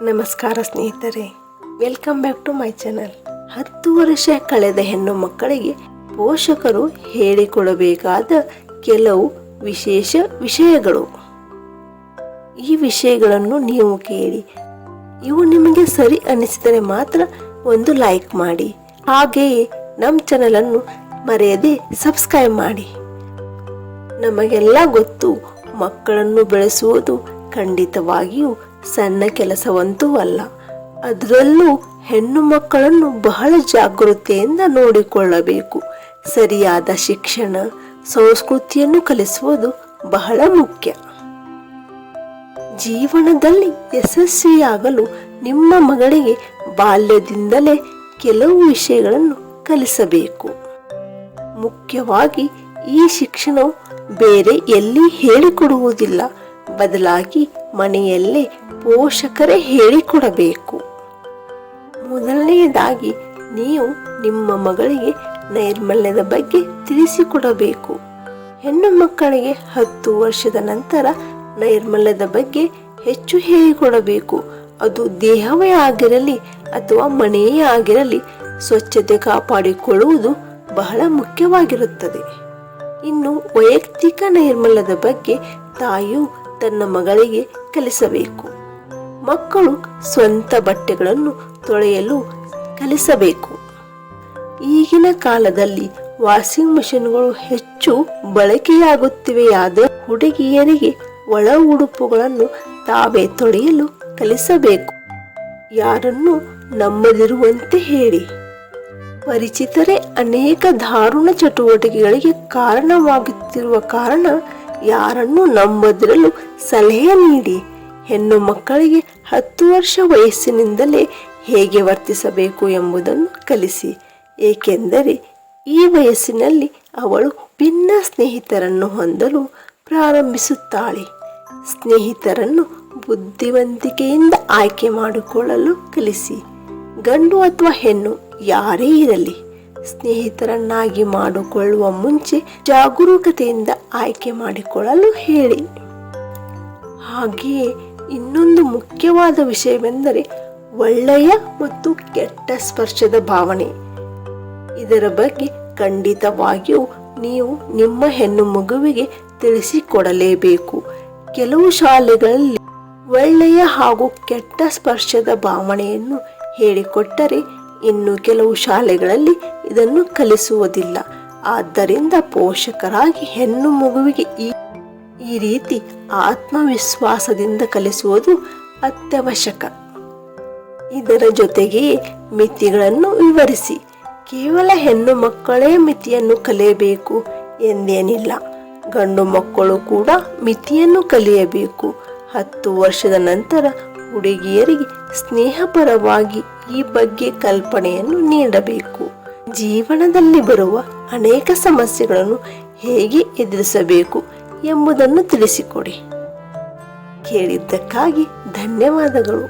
ನಮಸ್ಕಾರ ಸ್ನೇಹಿತರೆ, welcome back to my channel. 10 ವರ್ಷ ಕಳೆದ ಹೆಣ್ಣು ಮಕ್ಕಳಿಗೆ ಪೋಷಕರು ಹೇಳಿಕೊಡಬೇಕಾದ ಕೆಲವು ವಿಶೇಷ ವಿಷಯಗಳು. ಈ ವಿಷಯಗಳನ್ನು ನೀವು ಕೇಳಿ, ಇವು ನಿಮಗೆ ಸರಿ ಅನಿಸಿದರೆ ಮಾತ್ರ ಒಂದು ಲೈಕ್ ಮಾಡಿ. ಹಾಗೆಯೇ ನಮ್ಮ ಚಾನಲನ್ನು ಮರೆಯದೆ ಸಬ್ಸ್ಕ್ರೈಬ್ ಮಾಡಿ. ನಮಗೆಲ್ಲ ಗೊತ್ತು, ಮಕ್ಕಳನ್ನು ಬೆಳೆಸುವುದು ಖಂಡಿತವಾಗಿಯೂ ಸಣ್ಣ ಕೆಲಸವಂತೂ ಅಲ್ಲ. ಅದರಲ್ಲೂ ಹೆಣ್ಣು ಮಕ್ಕಳನ್ನು ಬಹಳ ಜಾಗೃತಿಯಿಂದ ನೋಡಿಕೊಳ್ಳಬೇಕು. ಸರಿಯಾದ ಶಿಕ್ಷಣ, ಸಂಸ್ಕೃತಿಯನ್ನು ಕಲಿಸುವುದು ಬಹಳ ಮುಖ್ಯ. ಜೀವನದಲ್ಲಿ ಯಶಸ್ವಿಯಾಗಲು ನಿಮ್ಮ ಮಗಳಿಗೆ ಬಾಲ್ಯದಿಂದಲೇ ಕೆಲವು ವಿಷಯಗಳನ್ನು ಕಲಿಸಬೇಕು. ಮುಖ್ಯವಾಗಿ ಈ ಶಿಕ್ಷಣವು ಬೇರೆ ಎಲ್ಲಿ ಹೇಳಿಕೊಡುವುದಿಲ್ಲ, ಬದಲಾಗಿ ಮನೆಯಲ್ಲೇ ಪೋಷಕರೇ ಹೇಳಿಕೊಡಬೇಕು. ಮೊದಲನೆಯದಾಗಿ ನೀವು ನಿಮ್ಮ ಮಗಳಿಗೆ ನೈರ್ಮಲ್ಯದ ಬಗ್ಗೆ ತಿಳಿಸಿಕೊಡಬೇಕು. ಹೆಣ್ಣು ಮಕ್ಕಳಿಗೆ 10 ವರ್ಷದ ನಂತರ ನೈರ್ಮಲ್ಯದ ಬಗ್ಗೆ ಹೆಚ್ಚು ಹೇಳಿಕೊಡಬೇಕು. ಅದು ದೇಹವೇ ಆಗಿರಲಿ ಅಥವಾ ಮನೆಯೇ ಆಗಿರಲಿ, ಸ್ವಚ್ಛತೆ ಕಾಪಾಡಿಕೊಳ್ಳುವುದು ಬಹಳ ಮುಖ್ಯವಾಗಿರುತ್ತದೆ. ಇನ್ನು ವೈಯಕ್ತಿಕ ನೈರ್ಮಲ್ಯದ ಬಗ್ಗೆ ತಾಯಿಯು ತನ್ನ ಮಗಳಿಗೆ ಕಲಿಸಬೇಕು. ಮಕ್ಕಳು ಸ್ವಂತ ಬಟ್ಟೆಗಳನ್ನು ತೊಳೆಯಲು ಕಲಿಸಬೇಕು. ಈಗಿನ ಕಾಲದಲ್ಲಿ ವಾಷಿಂಗ್ ಮೆಷಿನ್ಗಳು ಹೆಚ್ಚು ಬಳಕೆಯಾಗುತ್ತಿವೆಯಾದ ಹುಡುಗಿಯರಿಗೆ ಒಳ ಉಡುಪುಗಳನ್ನು ತಾವೇ ತೊಳೆಯಲು ಕಲಿಸಬೇಕು. ಯಾರನ್ನು ನಂಬದಿರುವಂತೆ ಹೇಳಿ. ಪರಿಚಿತರೇ ಅನೇಕ ದಾರುಣ ಚಟುವಟಿಕೆಗಳಿಗೆ ಕಾರಣವಾಗುತ್ತಿರುವ ಕಾರಣ ಯಾರನ್ನು ನಂಬದಿರಲು ಸಲಹೆ ನೀಡಿ. ಹೆಣ್ಣು ಮಕ್ಕಳಿಗೆ 10 ವರ್ಷ ವಯಸ್ಸಿನಿಂದಲೇ ಹೇಗೆ ವರ್ತಿಸಬೇಕು ಎಂಬುದನ್ನು ಕಲಿಸಿ. ಏಕೆಂದರೆ ಈ ವಯಸ್ಸಿನಲ್ಲಿ ಅವಳು ಭಿನ್ನ ಸ್ನೇಹಿತರನ್ನು ಹೊಂದಲು ಪ್ರಾರಂಭಿಸುತ್ತಾಳೆ. ಸ್ನೇಹಿತರನ್ನು ಬುದ್ಧಿವಂತಿಕೆಯಿಂದ ಆಯ್ಕೆ ಮಾಡಿಕೊಳ್ಳಲು ಕಲಿಸಿ. ಗಂಡು ಅಥವಾ ಹೆಣ್ಣು ಯಾರೇ ಇರಲಿ, ಸ್ನೇಹಿತರನ್ನಾಗಿ ಮಾಡಿಕೊಳ್ಳುವ ಮುಂಚೆ ಜಾಗರೂಕತೆಯಿಂದ ಆಯ್ಕೆ ಮಾಡಿಕೊಳ್ಳಲು ಹೇಳಿ. ಹಾಗೆಯೇ ಇನ್ನೊಂದು ಮುಖ್ಯವಾದ ವಿಷಯವೆಂದರೆ ಒಳ್ಳೆಯ ಮತ್ತು ಕೆಟ್ಟ ಸ್ಪರ್ಶದ ಭಾವನೆ. ಇದರ ಬಗ್ಗೆ ಖಂಡಿತವಾಗಿಯೂ ನೀವು ನಿಮ್ಮ ಹೆಣ್ಣು ಮಗುವಿಗೆ ತಿಳಿಸಿಕೊಡಲೇಬೇಕು. ಕೆಲವು ಶಾಲೆಗಳಲ್ಲಿ ಒಳ್ಳೆಯ ಹಾಗೂ ಕೆಟ್ಟ ಸ್ಪರ್ಶದ ಭಾವನೆಯನ್ನು ಹೇಳಿಕೊಟ್ಟರೆ, ಇನ್ನು ಕೆಲವು ಶಾಲೆಗಳಲ್ಲಿ ಇದನ್ನು ಕಲಿಸುವುದಿಲ್ಲ. ಆದ್ದರಿಂದ ಪೋಷಕರಾಗಿ ಹೆಣ್ಣು ಮಗುವಿಗೆ ಈ ರೀತಿ ಆತ್ಮವಿಶ್ವಾಸದಿಂದ ಕಲಿಸುವುದು ಅತ್ಯವಶ್ಯಕ. ಇದರ ಜೊತೆಗೆ ಮಿತಿಗಳನ್ನು ವಿವರಿಸಿ. ಕೇವಲ ಹೆಣ್ಣು ಮಕ್ಕಳೇ ಮಿತಿಯನ್ನು ಕಲಿಯಬೇಕು ಎಂದೇನಿಲ್ಲ, ಗಂಡು ಮಕ್ಕಳು ಕೂಡ ಮಿತಿಯನ್ನು ಕಲಿಯಬೇಕು. 10 ವರ್ಷದ ನಂತರ ಹುಡುಗಿಯರಿಗೆ ಸ್ನೇಹಪರವಾಗಿ ಈ ಬಗ್ಗೆ ಕಲ್ಪನೆಯನ್ನು ನೀಡಬೇಕು. ಜೀವನದಲ್ಲಿ ಬರುವ ಅನೇಕ ಸಮಸ್ಯೆಗಳನ್ನು ಹೇಗೆ ಎದುರಿಸಬೇಕು ಎಂಬುದನ್ನು ತಿಳಿಸಿಕೊಡಿ. ಕೇಳಿದ್ದಕ್ಕಾಗಿ ಧನ್ಯವಾದಗಳು.